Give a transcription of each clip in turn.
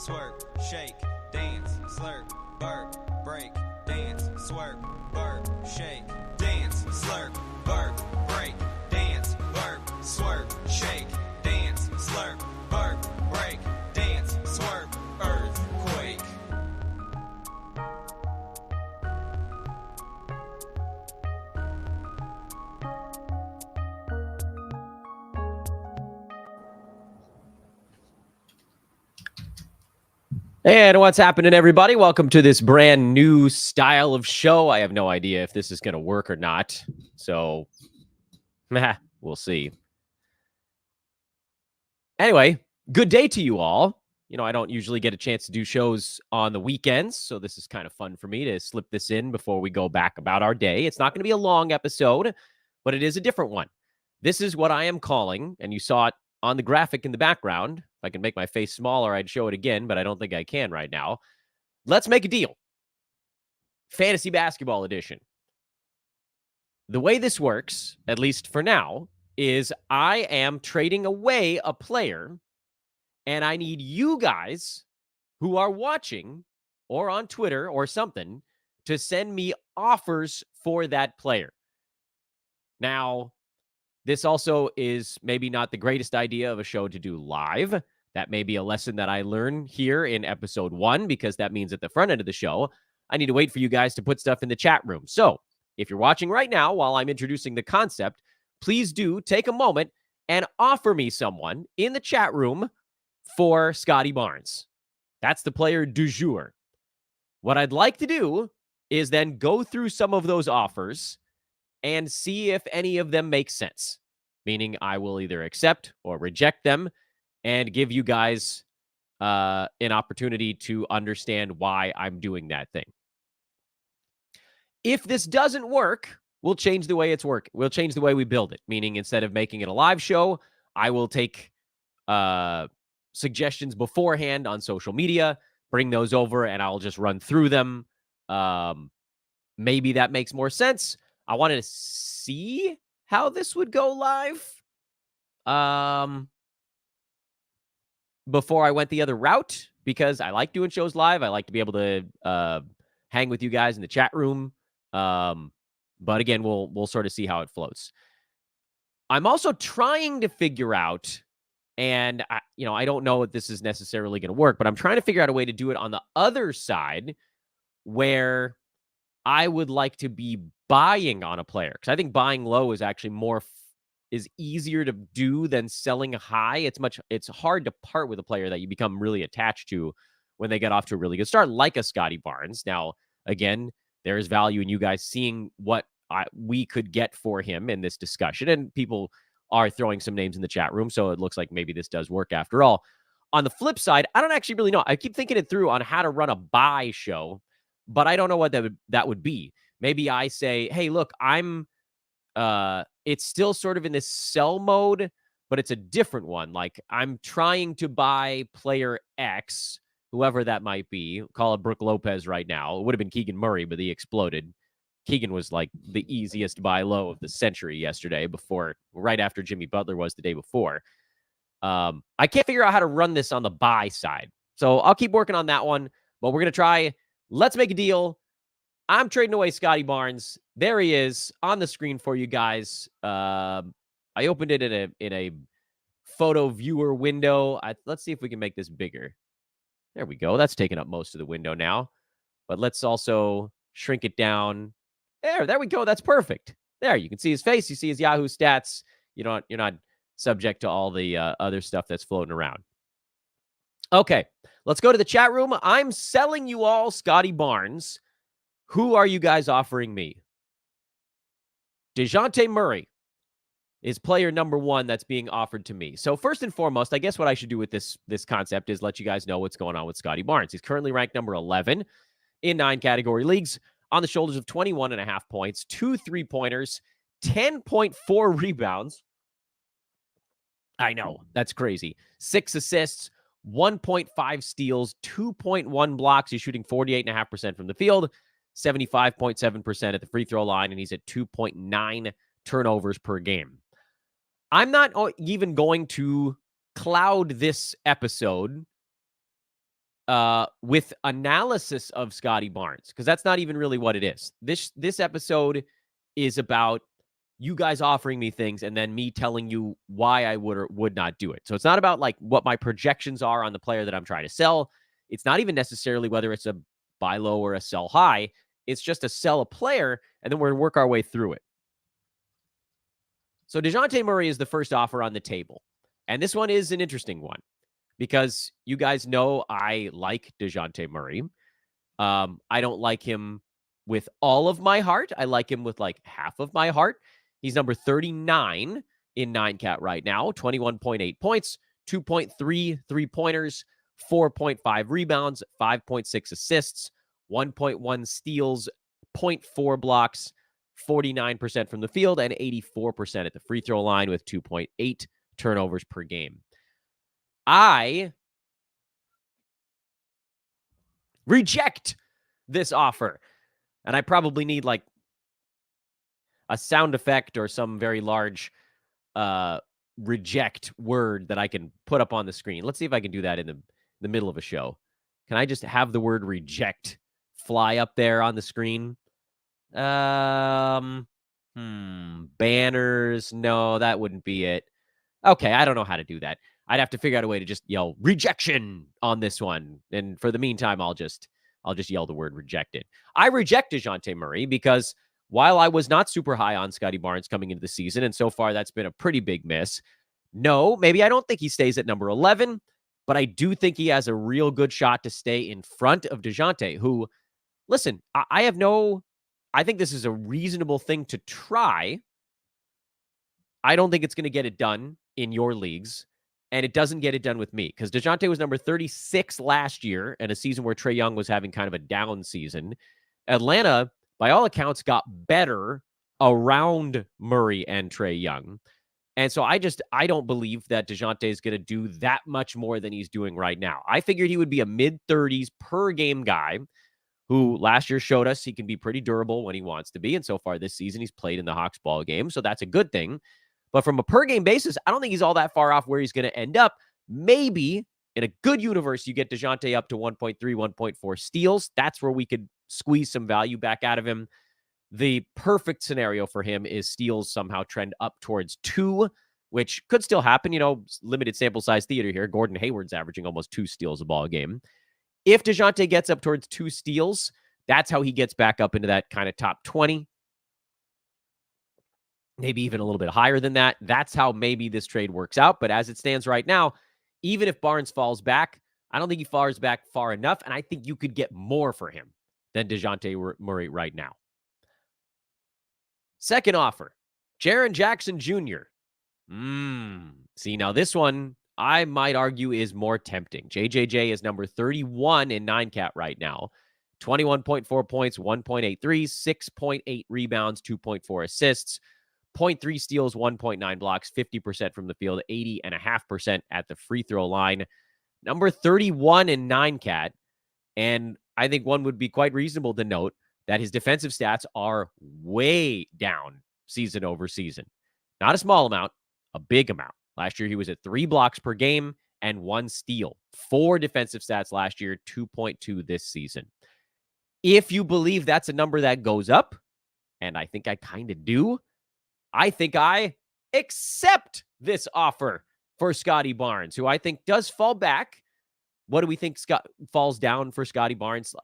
swerve, shake, dance, slurp, burp, break, dance, swerve, burp, shake, dance, slurp, burp, break, dance, burp, swerve, shake, dance, slurp, burp, break, dance, swerve, earthquake. And what's happening, everybody? Welcome to this brand new style of show. I have no idea if this is going to work or not. So, we'll see. Anyway, good day to you all. You know, I don't usually get a chance to do shows on the weekends, so this is kind of fun for me to slip this in before we go back about our day. It's not going to be a long episode, but it is a different one. This is what I am calling, and you saw it on the graphic in the background. If I can make my face smaller, I'd show it again, but I don't think I can right now. Let's make a deal. Fantasy Basketball Edition. The way this works, at least for now, is I am trading away a player, and I need you guys who are watching or on Twitter or something to send me offers for that player. Now, this also is maybe not the greatest idea of a show to do live. That may be a lesson that I learn here in episode 1, because that means at the front end of the show, I need to wait for you guys to put stuff in the chat room. So if you're watching right now while I'm introducing the concept, please do take a moment and offer me someone in the chat room for Scottie Barnes. That's the player du jour. What I'd like to do is then go through some of those offers and see if any of them make sense, meaning I will either accept or reject them and give you guys an opportunity to understand why I'm doing that thing. If this doesn't work, we'll change the way it's working. We'll change the way we build it, meaning instead of making it a live show, I will take suggestions beforehand on social media, bring those over, and I'll just run through them. Maybe that makes more sense. I wanted to see how this would go live before I went the other route, because I like doing shows live. I like to be able to hang with you guys in the chat room. But again, we'll sort of see how it floats. I'm also trying to figure out, and I don't know if this is necessarily going to work, but I'm trying to figure out a way to do it on the other side where I would like to be buying on a player, because I think buying low is actually is easier to do than selling high. It's hard to part with a player that you become really attached to when they get off to a really good start, like a Scottie Barnes. Now, again, there is value in you guys seeing what we could get for him in this discussion, and people are throwing some names in the chat room, so it looks like maybe this does work after all. On the flip side, I don't actually really know. I keep thinking it through on how to run a buy show, but I don't know what that would be. Maybe I say, hey, look, it's still sort of in this sell mode, but it's a different one. Like, I'm trying to buy player X, whoever that might be. Call it Brook Lopez right now. It would have been Keegan Murray, but he exploded. Keegan was like the easiest buy low of the century yesterday, right after Jimmy Butler was the day before. I can't figure out how to run this on the buy side. So I'll keep working on that one, but we're going to try. Let's make a deal. I'm trading away Scottie Barnes. There he is on the screen for you guys. I opened it in a photo viewer window. Let's see if we can make this bigger. There we go. That's taking up most of the window now. But let's also shrink it down. There we go. That's perfect. There, you can see his face. You see his Yahoo stats. You're not subject to all the other stuff that's floating around. Okay, let's go to the chat room. I'm selling you all Scottie Barnes. Who are you guys offering me? Dejounte Murray is player number 1 that's being offered to me. So first and foremost, I guess what I should do with this concept is let you guys know what's going on with Scottie Barnes. He's currently ranked number 11 in 9 category leagues, on the shoulders of 21.5 points, 2 3-pointers, 10.4 rebounds. I know, that's crazy. 6 assists, 1.5 steals, 2.1 blocks. He's shooting 48.5% from the field, 75.7% at the free throw line, and he's at 2.9 turnovers per game. I'm not even going to cloud this episode with analysis of Scottie Barnes, because that's not even really what it is. This episode is about you guys offering me things and then me telling you why I would or would not do it. So it's not about like what my projections are on the player that I'm trying to sell. It's not even necessarily whether it's a buy low or a sell high. It's just to sell a player, and then we're going to work our way through it. So Dejounte Murray is the first offer on the table. And this one is an interesting one because you guys know I like Dejounte Murray. I don't like him with all of my heart. I like him with like half of my heart. He's number 39 in 9-cat right now, 21.8 points, 2.3 3-pointers, 4.5 rebounds, 5.6 assists, 1.1 steals, 0.4 blocks, 49% from the field, and 84% at the free throw line with 2.8 turnovers per game. I reject this offer. And I probably need like a sound effect or some very large reject word that I can put up on the screen. Let's see if I can do that in the middle of a show. Can I just have the word reject fly up there on the screen? Banners. No, that wouldn't be it. Okay, I don't know how to do that. I'd have to figure out a way to just yell rejection on this one. And for the meantime, I'll just yell the word rejected. I reject Dejounte Murray because while I was not super high on Scottie Barnes coming into the season, and so far that's been a pretty big miss. No, maybe I don't think he stays at number 11, but I do think he has a real good shot to stay in front of Dejounte, who, listen, I think this is a reasonable thing to try. I don't think it's going to get it done in your leagues, and it doesn't get it done with me because Dejounte was number 36 last year in a season where Trae Young was having kind of a down season. Atlanta, by all accounts, got better around Murray and Trae Young. And so I don't believe that Dejounte is going to do that much more than he's doing right now. I figured he would be a mid-30s per game guy who last year showed us he can be pretty durable when he wants to be. And so far this season, he's played in the Hawks ball game. So that's a good thing. But from a per game basis, I don't think he's all that far off where he's going to end up. Maybe in a good universe, you get Dejounte up to 1.3, 1.4 steals. That's where we could squeeze some value back out of him. The perfect scenario for him is steals somehow trend up towards 2, which could still happen. You know, limited sample size theater here. Gordon Hayward's averaging almost 2 steals a ball game. If Dejounte gets up towards 2 steals, that's how he gets back up into that kind of top 20. Maybe even a little bit higher than that. That's how maybe this trade works out. But as it stands right now, even if Barnes falls back, I don't think he falls back far enough. And I think you could get more for him than Dejounte Murray right now. Second offer, Jaren Jackson Jr. See, now this one, I might argue, is more tempting. JJJ is number 31 in 9-cat right now. 21.4 points, 1.8 threes, 6.8 rebounds, 2.4 assists, 0.3 steals, 1.9 blocks, 50% from the field, 80.5% at the free throw line. Number 31 in 9-cat. And I think one would be quite reasonable to note that his defensive stats are way down season over season. Not a small amount, a big amount. Last year, he was at 3 blocks per game and 1 steal. 4 defensive stats last year, 2.2 this season. If you believe that's a number that goes up, and I think I kind of do, I think I accept this offer for Scottie Barnes, who I think does fall back. What do we think falls down for Scottie Barnes?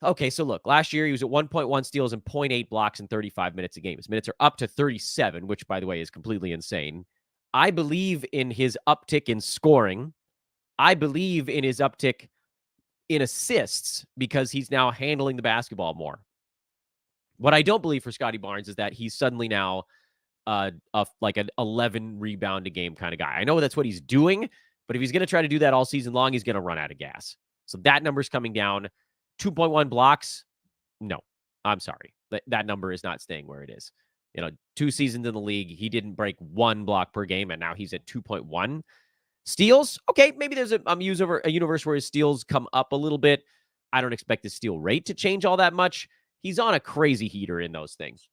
Okay, so look, last year he was at 1.1 steals and 0.8 blocks in 35 minutes a game. His minutes are up to 37, which, by the way, is completely insane. I believe in his uptick in scoring. I believe in his uptick in assists because he's now handling the basketball more. What I don't believe for Scottie Barnes is that he's suddenly now like an 11 rebound a game kind of guy. I know that's what he's doing, but if he's going to try to do that all season long, he's going to run out of gas. So that number's coming down. 2.1 blocks. No, I'm sorry. That number is not staying where it is. 2 seasons in the league, he didn't break 1 block per game, and now he's at 2.1. Steals, okay, maybe there's a universe where his steals come up a little bit. I don't expect his steal rate to change all that much. He's on a crazy heater in those things.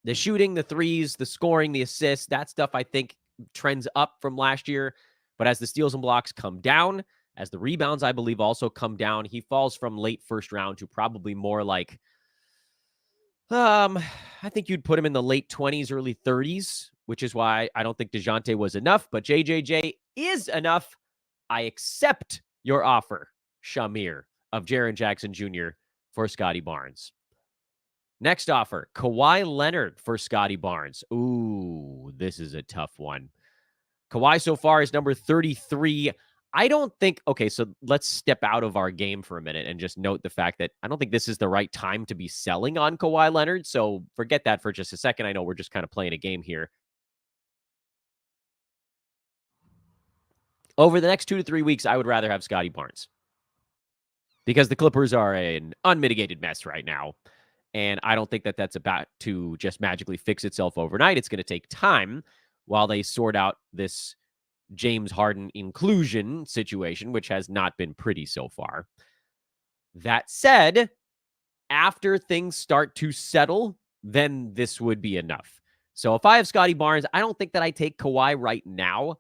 The shooting, the threes, the scoring, the assists, that stuff I think trends up from last year. But as the steals and blocks come down, as the rebounds, I believe, also come down, he falls from late first round to probably more like, I think you'd put him in the late 20s, early 30s, which is why I don't think Dejounte was enough, but JJJ is enough. I accept your offer, Shamir, of Jaren Jackson Jr. for Scottie Barnes. Next offer, Kawhi Leonard for Scottie Barnes. Ooh, this is a tough one. Kawhi so far is number 33. I don't think, okay, so let's step out of our game for a minute and just note the fact that I don't think this is the right time to be selling on Kawhi Leonard. So forget that for just a second. I know we're just kind of playing a game here. Over the next 2 to 3 weeks, I would rather have Scottie Barnes because the Clippers are an unmitigated mess right now. And I don't think that that's about to just magically fix itself overnight. It's going to take time while they sort out this James Harden inclusion situation, which has not been pretty so far. That said, after things start to settle, then this would be enough. So if I have Scottie Barnes, I don't think that I take Kawhi right now.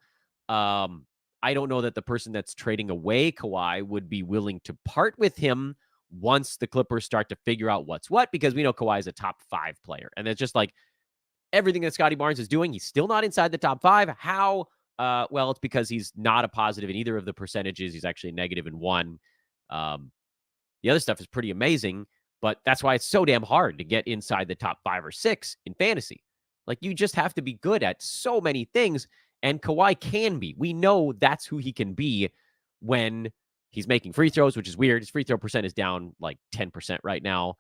I don't know that the person that's trading away Kawhi would be willing to part with him once the Clippers start to figure out what's what, because we know Kawhi is a top 5 player. And it's just like everything that Scottie Barnes is doing, he's still not inside the top 5. How? Well, it's because he's not a positive in either of the percentages. He's actually negative in one. The other stuff is pretty amazing, but that's why it's so damn hard to get inside the top 5 or 6 in fantasy. Like, you just have to be good at so many things, and Kawhi can be. We know that's who he can be when he's making free throws, which is weird. His free throw percent is down like 10% right now.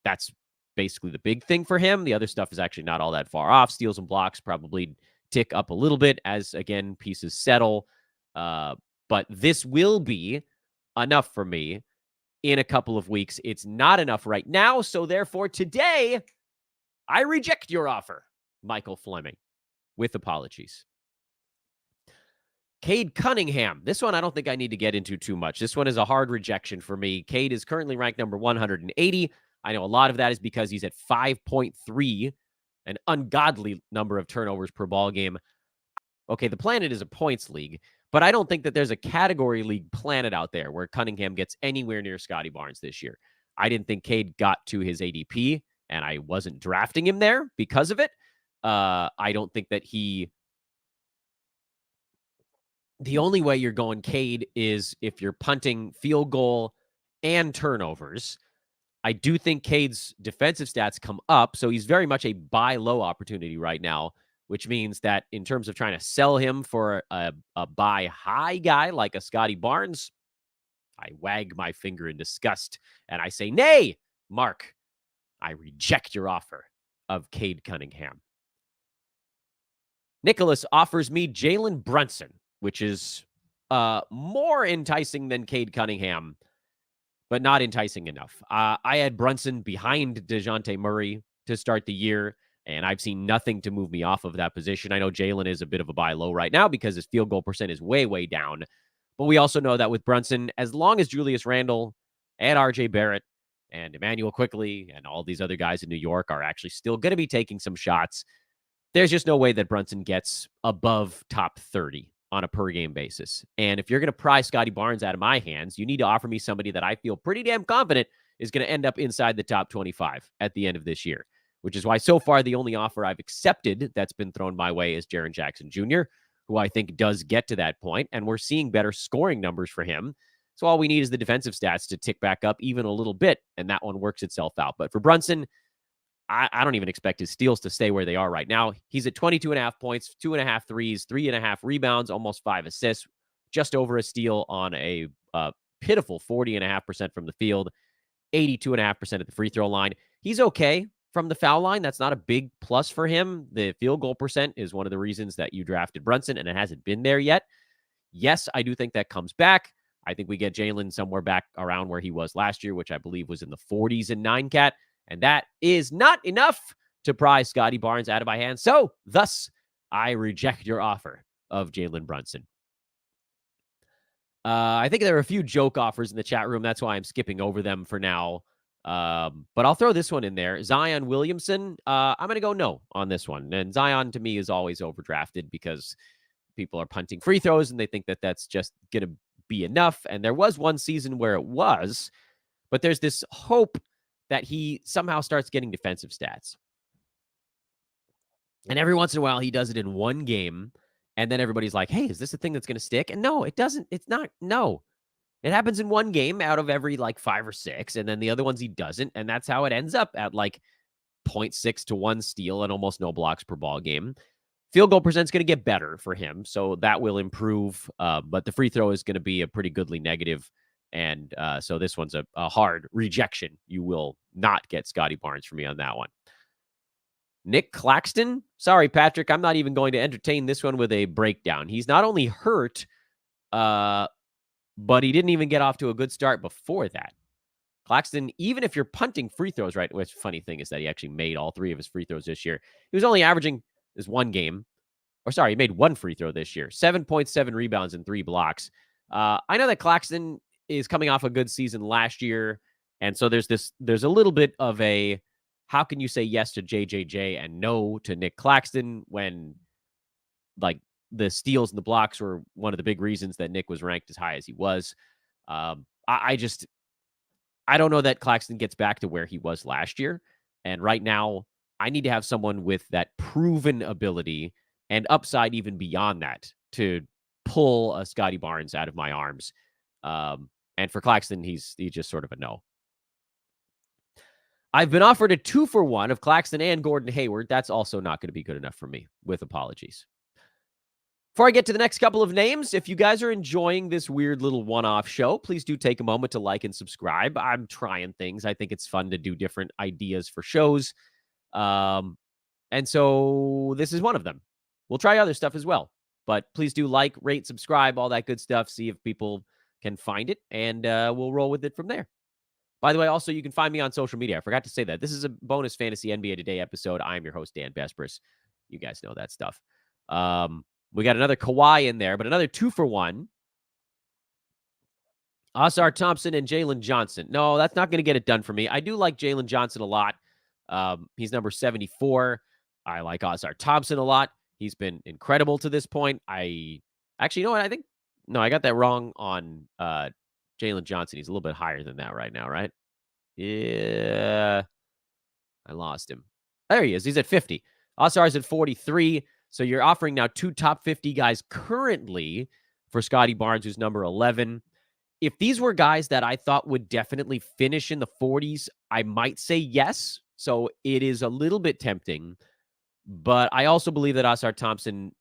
That's basically the big thing for him. The other stuff is actually not all that far off. Steals and blocks probably tick up a little bit as, again, pieces settle. But this will be enough for me in a couple of weeks. It's not enough right now. So therefore, today, I reject your offer, Michael Fleming, with apologies. Cade Cunningham. This one I don't think I need to get into too much. This one is a hard rejection for me. Cade is currently ranked number 180. I know a lot of that is because he's at 5.3, an ungodly number of turnovers per ball game. Okay, the planet is a points league, but I don't think that there's a category league planet out there where Cunningham gets anywhere near Scottie Barnes this year. I didn't think Cade got to his ADP, and I wasn't drafting him there because of it. I don't think that the only way you're going Cade is if you're punting field goal and turnovers. I do think Cade's defensive stats come up, so he's very much a buy low opportunity right now, which means that in terms of trying to sell him for a buy high guy like a Scottie Barnes, I wag my finger in disgust and I say, nay, Mark, I reject your offer of Cade Cunningham. Nicholas offers me Jalen Brunson, which is more enticing than Cade Cunningham, but not enticing enough. I had Brunson behind Dejounte Murray to start the year, and I've seen nothing to move me off of that position. I know Jalen is a bit of a buy low right now because his field goal percent is way, way down. But we also know that with Brunson, as long as Julius Randle and RJ Barrett and Emmanuel Quickley and all these other guys in New York are actually still going to be taking some shots, there's just no way that Brunson gets above top 30 on a per game basis. And if you're going to pry Scottie Barnes out of my hands, you need to offer me somebody that I feel pretty damn confident is going to end up inside the top 25 at the end of this year, which is why so far the only offer I've accepted that's been thrown my way is Jaren Jackson Jr., who I think does get to that point, and we're seeing better scoring numbers for him. So all we need is the defensive stats to tick back up even a little bit, and that one works itself out. But for Brunson, I don't even expect his steals to stay where they are right now. He's at 22.5 points, 2.5 threes, 3.5 rebounds, almost 5 assists, just over a steal on a pitiful 40.5% from the field, 82.5% at the free throw line. He's okay from the foul line. That's not a big plus for him. The field goal percent is one of the reasons that you drafted Brunson, and it hasn't been there yet. Yes, I do think that comes back. I think we get Jalen somewhere back around where he was last year, which I believe was in the 40s in 9-cat. And that is not enough to pry Scottie Barnes out of my hands. So, thus, I reject your offer of Jalen Brunson. I think there are a few joke offers in the chat room. That's why I'm skipping over them for now. But I'll throw this one in there. Zion Williamson, I'm going to go no on this one. And Zion, to me, is always overdrafted because people are punting free throws and they think that that's just going to be enough. And there was one season where it was, but there's this hope that he somehow starts getting defensive stats. And every once in a while, he does it in one game. And then everybody's like, hey, is this a thing that's going to stick? And no, it doesn't. It's not. No, it happens in one game out of every like 5 or 6. And then the other ones he doesn't. And that's how it ends up at like 0.6 to 1 steal and almost no blocks per ball game. Field goal percent's going to get better for him. So that will improve. But the free throw is going to be a pretty goodly negative. And so this one's a hard rejection. You will not get Scottie Barnes for me on that one. Nic Claxton? Sorry, Patrick. I'm not even going to entertain this one with a breakdown. He's not only hurt, but he didn't even get off to a good start before that. Claxton, even if you're punting free throws, right? Which funny thing is that he actually made all 3 of his free throws this year. He was only averaging this one game. Or sorry, he made 1 free throw this year. 7.7 rebounds and 3 blocks. I know that Claxton is coming off a good season last year. And so there's a little bit of a, how can you say yes to JJJ and no to Nic Claxton when like the steals and the blocks were one of the big reasons that Nick was ranked as high as he was. I don't know that Claxton gets back to where he was last year. And right now, I need to have someone with that proven ability and upside even beyond that to pull a Scottie Barnes out of my arms. And for Claxton, he's just sort of a no. I've been offered a 2-for-1 of Claxton and Gordon Hayward. That's also not going to be good enough for me, with apologies. Before I get to the next couple of names, if you guys are enjoying this weird little one-off show, please do take a moment to like and subscribe. I'm trying things. I think it's fun to do different ideas for shows. And so this is one of them. We'll try other stuff as well. But please do like, rate, subscribe, all that good stuff. See if people can find it, and we'll roll with it from there. By the way, also, you can find me on social media. I forgot to say that. This is a bonus Fantasy NBA Today episode. I'm your host, Dan Bespris. You guys know that stuff. We got another Kawhi in there, but another 2-for-1. Ausar Thompson and Jalen Johnson. No, that's not going to get it done for me. I do like Jalen Johnson a lot. He's number 74. I like Ausar Thompson a lot. He's been incredible to this point. Actually, you know what? I got that wrong on Jalen Johnson. He's a little bit higher than that right now, right? Yeah. I lost him. There he is. He's at 50. Ausar's at 43. So you're offering now 2 top 50 guys currently for Scottie Barnes, who's number 11. If these were guys that I thought would definitely finish in the 40s, I might say yes. So it is a little bit tempting. But I also believe that Ausar Thompson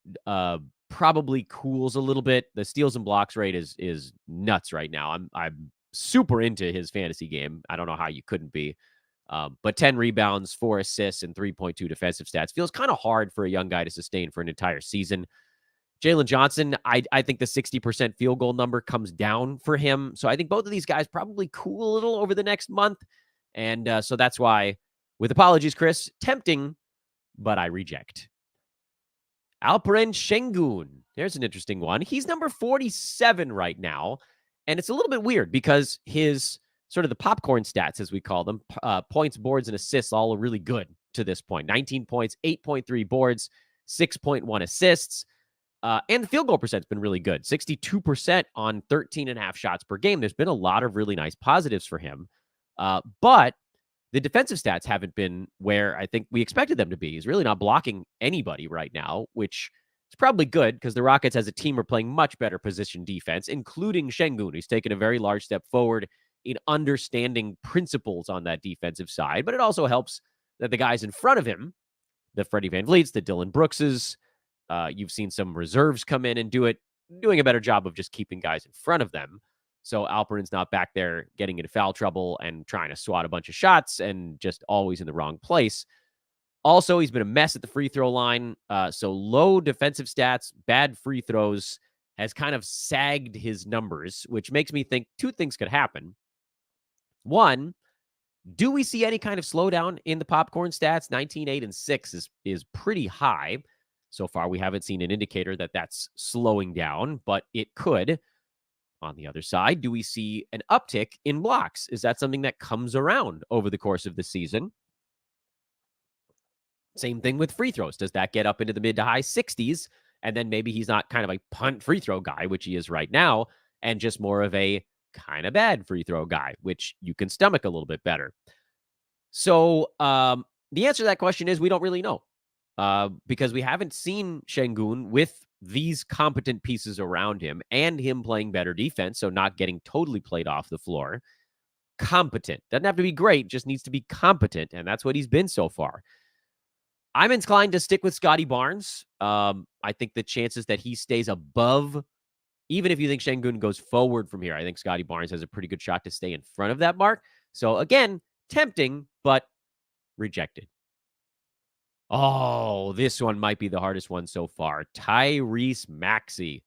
probably cools a little bit. The steals and blocks rate is nuts right now. I'm super into his fantasy game. I don't know how you couldn't be. But 10 rebounds, 4 assists, and 3.2 defensive stats feels kind of hard for a young guy to sustain for an entire season. Jalen Johnson, I think the 60% field goal number comes down for him. So I think both of these guys probably cool a little over the next month. And so that's why, with apologies, Chris, tempting, but I reject. Alperen Sengun. There's an interesting one. He's number 47 right now. And it's a little bit weird because his sort of the popcorn stats, as we call them, points, boards, and assists, all are really good to this point. 19 points, 8.3 boards, 6.1 assists. And the field goal percent's been really good. 62% on 13.5 shots per game. There's been a lot of really nice positives for him. But the defensive stats haven't been where I think we expected them to be. He's really not blocking anybody right now, which is probably good because the Rockets as a team are playing much better position defense, including Sengun, who's taken a very large step forward in understanding principles on that defensive side. But it also helps that the guys in front of him, the Freddie VanVleets, the Dylan Brookses, you've seen some reserves come in and doing a better job of just keeping guys in front of them. So Alperen's not back there getting into foul trouble and trying to swat a bunch of shots and just always in the wrong place. Also, he's been a mess at the free throw line. So low defensive stats, bad free throws has kind of sagged his numbers, which makes me think 2 things could happen. One, do we see any kind of slowdown in the popcorn stats? 19, 8, and 6 is pretty high. So far, we haven't seen an indicator that that's slowing down, but it could. On the other side, do we see an uptick in blocks? Is that something that comes around over the course of the season? Same thing with free throws. Does that get up into the mid to high 60s? And then maybe he's not kind of a punt free throw guy, which he is right now, and just more of a kind of bad free throw guy, which you can stomach a little bit better. So the answer to that question is we don't really know because we haven't seen Sengun with these competent pieces around him and him playing better defense, so not getting totally played off the floor. Competent. Doesn't have to be great, just needs to be competent, and that's what he's been so far. I'm inclined to stick with Scottie Barnes. I think the chances that he stays above, even if you think Sengun goes forward from here, I think Scottie Barnes has a pretty good shot to stay in front of that mark. So again, tempting, but rejected. Oh, this one might be the hardest one so far. Tyrese Maxey.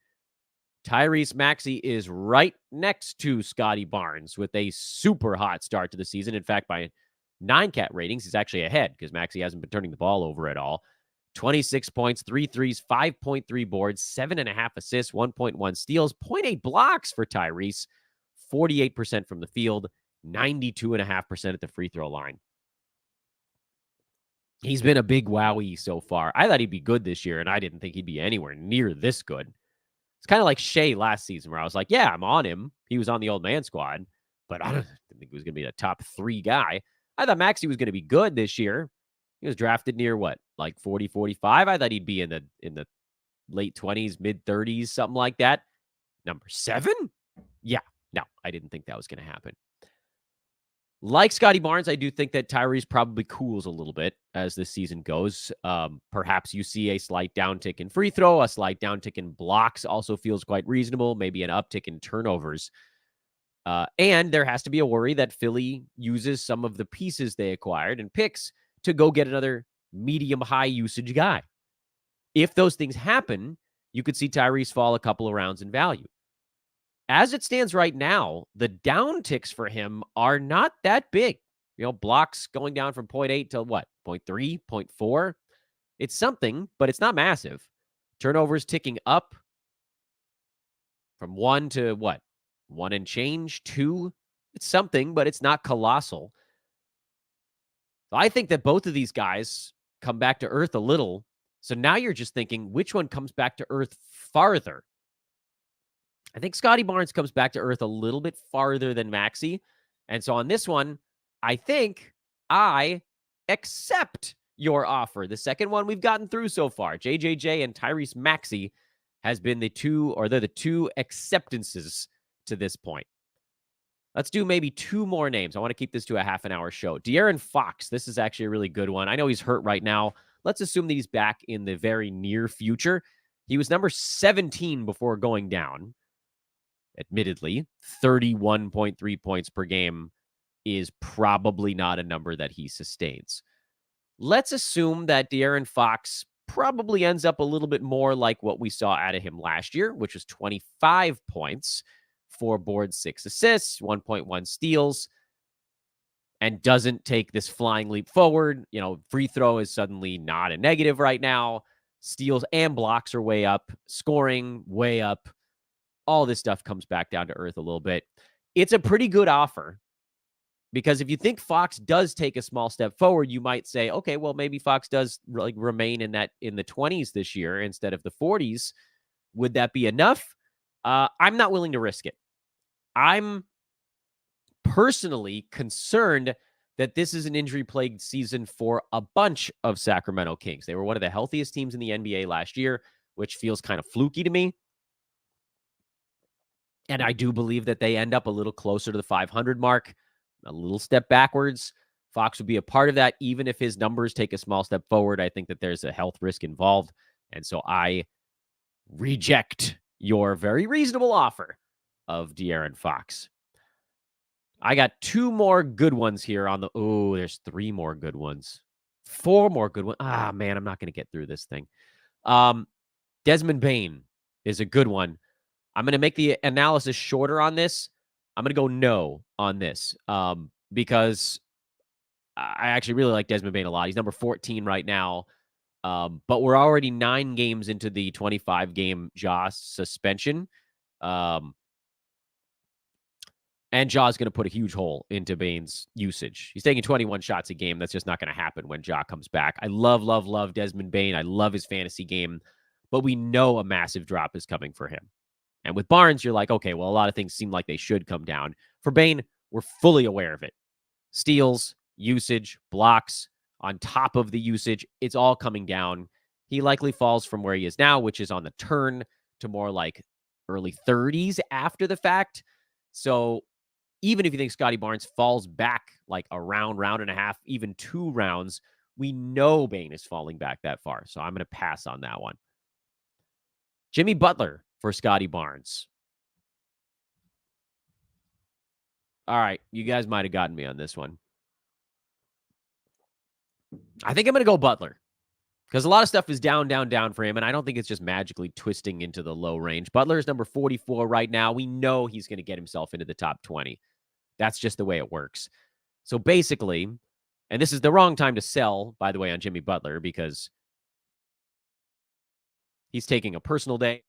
Tyrese Maxey is right next to Scottie Barnes with a super hot start to the season. In fact, by 9 ratings, he's actually ahead because Maxey hasn't been turning the ball over at all. 26 points, 3 threes, 5.3 boards, 7.5 assists, 1.1 steals, 0.8 blocks for Tyrese, 48% from the field, 92.5% at the free throw line. He's been a big wowie so far. I thought he'd be good this year, and I didn't think he'd be anywhere near this good. It's kind of like Shea last season where I was like, yeah, I'm on him. He was on the old man squad, but I didn't think he was going to be a top 3 guy. I thought Maxey was going to be good this year. He was drafted near what, like 40, 45? I thought he'd be in the late 20s, mid 30s, something like that. Number 7? Yeah, no, I didn't think that was going to happen. Like Scottie Barnes, I do think that Tyrese probably cools a little bit as this season goes. Perhaps you see a slight downtick in free throw, a slight downtick in blocks also feels quite reasonable, maybe an uptick in turnovers. And there has to be a worry that Philly uses some of the pieces they acquired and picks to go get another medium-high usage guy. If those things happen, you could see Tyrese fall a couple of rounds in value. As it stands right now, the downticks for him are not that big. You know, blocks going down from 0.8 to what? 0.3, 0.4? It's something, but it's not massive. Turnovers ticking up from 1 to what? 1 and change, 2? It's something, but it's not colossal. So I think that both of these guys come back to earth a little. So now you're just thinking, which one comes back to earth farther? I think Scottie Barnes comes back to earth a little bit farther than Maxey. And so on this one, I think I accept your offer. The second one we've gotten through so far, JJJ and Tyrese Maxey, has been they're the two acceptances to this point. Let's do maybe 2 more names. I want to keep this to a half an hour show. De'Aaron Fox. This is actually a really good one. I know he's hurt right now. Let's assume that he's back in the very near future. He was number 17 before going down. Admittedly, 31.3 points per game is probably not a number that he sustains. Let's assume that De'Aaron Fox probably ends up a little bit more like what we saw out of him last year, which was 25 points, 4 boards, 6 assists, 1.1 steals, and doesn't take this flying leap forward. You know, free throw is suddenly not a negative right now. Steals and blocks are way up. Scoring, way up. All this stuff comes back down to earth a little bit. It's a pretty good offer because if you think Fox does take a small step forward, you might say, okay, well, maybe Fox does remain in the 20s this year instead of the 40s. Would that be enough? I'm not willing to risk it. I'm personally concerned that this is an injury-plagued season for a bunch of Sacramento Kings. They were one of the healthiest teams in the NBA last year, which feels kind of fluky to me. And I do believe that they end up a little closer to the 500 mark, a little step backwards. Fox would be a part of that, even if his numbers take a small step forward. I think that there's a health risk involved. And so I reject your very reasonable offer of De'Aaron Fox. I got 2 more good ones here on the... Oh, there's 3 more good ones. 4 more good ones. Ah, man, I'm not going to get through this thing. Desmond Bane is a good one. I'm going to make the analysis shorter on this. I'm going to go no on this because I actually really like Desmond Bane a lot. He's number 14 right now, but we're already 9 games into the 25-game Ja suspension. And Ja's going to put a huge hole into Bane's usage. He's taking 21 shots a game. That's just not going to happen when Ja comes back. I love Desmond Bane. I love his fantasy game. but we know a massive drop is coming for him. And with Barnes, you're like, okay, well, a lot of things seem like they should come down. For Bane, we're fully aware of it. Steals, usage, blocks, on top of the usage, it's all coming down. He likely falls from where he is now, which is on the turn, to more like early 30s after the fact. So even if you think Scottie Barnes falls back like a round and a half, even 2 rounds, we know Bane is falling back that far. So I'm going to pass on that one. Jimmy Butler for Scottie Barnes. All right, you guys might have gotten me on this one. I think I'm going to go Butler because a lot of stuff is down for him, and I don't think it's just magically twisting into the low range. Butler is number 44 right now. We know he's going to get himself into the top 20. That's just the way it works. So basically, and this is the wrong time to sell, by the way, on Jimmy Butler because he's taking a personal day,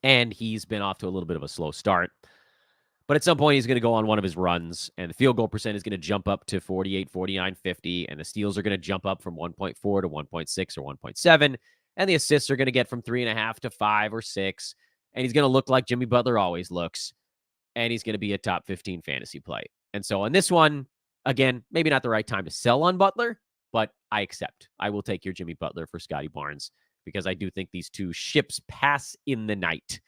and he's been off to a little bit of a slow start. But at some point, he's going to go on one of his runs, and the field goal percent is going to jump up to 48, 49, 50, and the steals are going to jump up from 1.4 to 1.6 or 1.7, and the assists are going to get from 3.5 to 5 or 6, and he's going to look like Jimmy Butler always looks, and he's going to be a top 15 fantasy play. And so on this one, again, maybe not the right time to sell on Butler, but I accept. I will take your Jimmy Butler for Scottie Barnes because I do think these two ships pass in the night.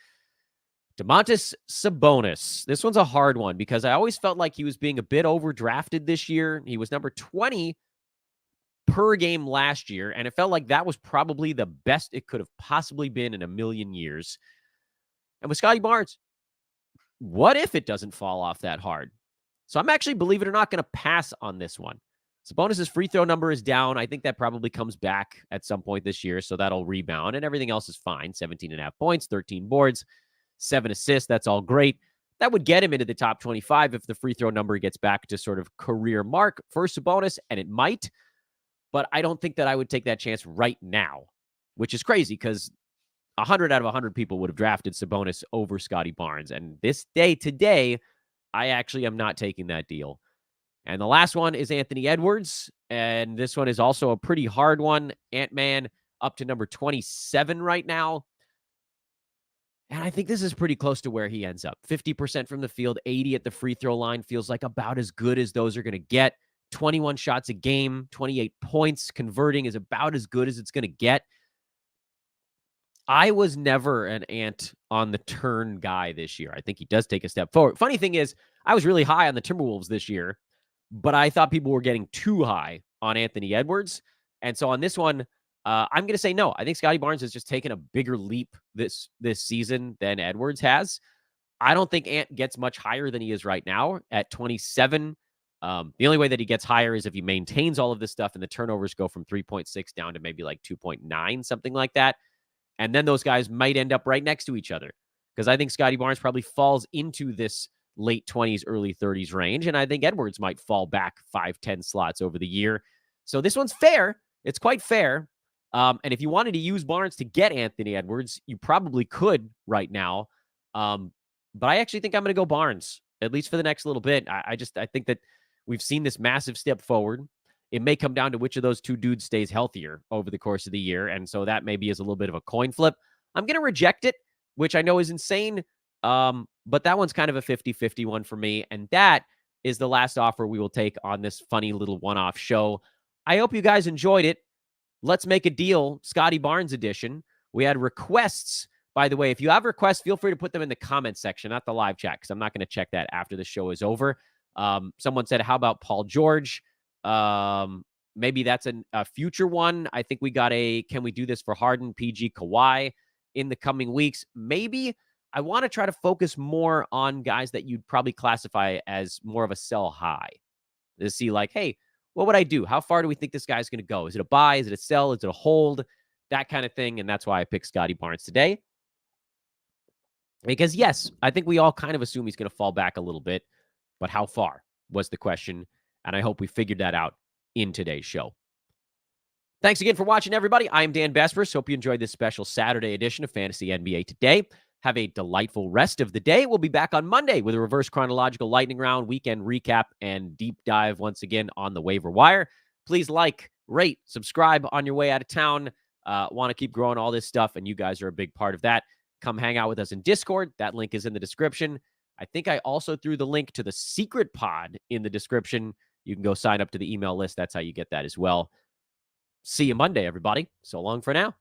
Domantas Sabonis. This one's a hard one because I always felt like he was being a bit overdrafted this year. He was number 20 per game last year, and it felt like that was probably the best it could have possibly been in a million years. And with Scottie Barnes, what if it doesn't fall off that hard? So I'm actually, believe it or not, going to pass on this one. Sabonis' free throw number is down. I think that probably comes back at some point this year, so that'll rebound, and everything else is fine. 17.5 points, 13 boards, 7 assists. That's all great. That would get him into the top 25 if the free throw number gets back to sort of career mark for Sabonis, and it might. But I don't think that I would take that chance right now, which is crazy because 100 out of 100 people would have drafted Sabonis over Scottie Barnes. And today, I actually am not taking that deal. And the last one is Anthony Edwards. And this one is also a pretty hard one. Ant-Man up to number 27 right now. And I think this is pretty close to where he ends up. 50% from the field, 80 at the free throw line feels like about as good as those are going to get. 21 shots a game, 28 points. Converting is about as good as it's going to get. I was never an Ant on the turn guy this year. I think he does take a step forward. Funny thing is, I was really high on the Timberwolves this year, but I thought people were getting too high on Anthony Edwards. And so on this one, I'm going to say no. I think Scottie Barnes has just taken a bigger leap this season than Edwards has. I don't think Ant gets much higher than he is right now at 27. The only way that he gets higher is if he maintains all of this stuff and the turnovers go from 3.6 down to maybe like 2.9, something like that. And then those guys might end up right next to each other because I think Scottie Barnes probably falls into this late 20s, early 30s range. And I think Edwards might fall back 5-10 slots over the year. So this one's fair. It's quite fair. And if you wanted to use Barnes to get Anthony Edwards, you probably could right now. But I actually think I'm going to go Barnes, at least for the next little bit. I think that we've seen this massive step forward. It may come down to which of those two dudes stays healthier over the course of the year. And so that maybe is a little bit of a coin flip. I'm going to reject it, which I know is insane. But that one's kind of a 50-50 one for me. And that is the last offer we will take on this funny little one-off show. I hope you guys enjoyed it. Let's make a deal, Scottie Barnes edition. We had requests. By the way, if you have requests, feel free to put them in the comments section, not the live chat, because I'm not going to check that after the show is over. Someone said, how about Paul George? Maybe that's a future one. I think we got can we do this for Harden, PG, Kawhi in the coming weeks? Maybe. I want to try to focus more on guys that you'd probably classify as more of a sell high. To see like, hey, what would I do? How far do we think this guy's going to go? Is it a buy? Is it a sell? Is it a hold? That kind of thing. And that's why I picked Scottie Barnes today. Because yes, I think we all kind of assume he's going to fall back a little bit, but how far was the question. And I hope we figured that out in today's show. Thanks again for watching, everybody. I'm Dan Bespers. Hope you enjoyed this special Saturday edition of Fantasy NBA Today. Have a delightful rest of the day. We'll be back on Monday with a reverse chronological lightning round, weekend recap, and deep dive once again on the waiver wire. Please like, rate, subscribe on your way out of town. Want to keep growing all this stuff, and you guys are a big part of that. Come hang out with us in Discord. That link is in the description. I think I also threw the link to the secret pod in the description. You can go sign up to the email list. That's how you get that as well. See you Monday, everybody. So long for now.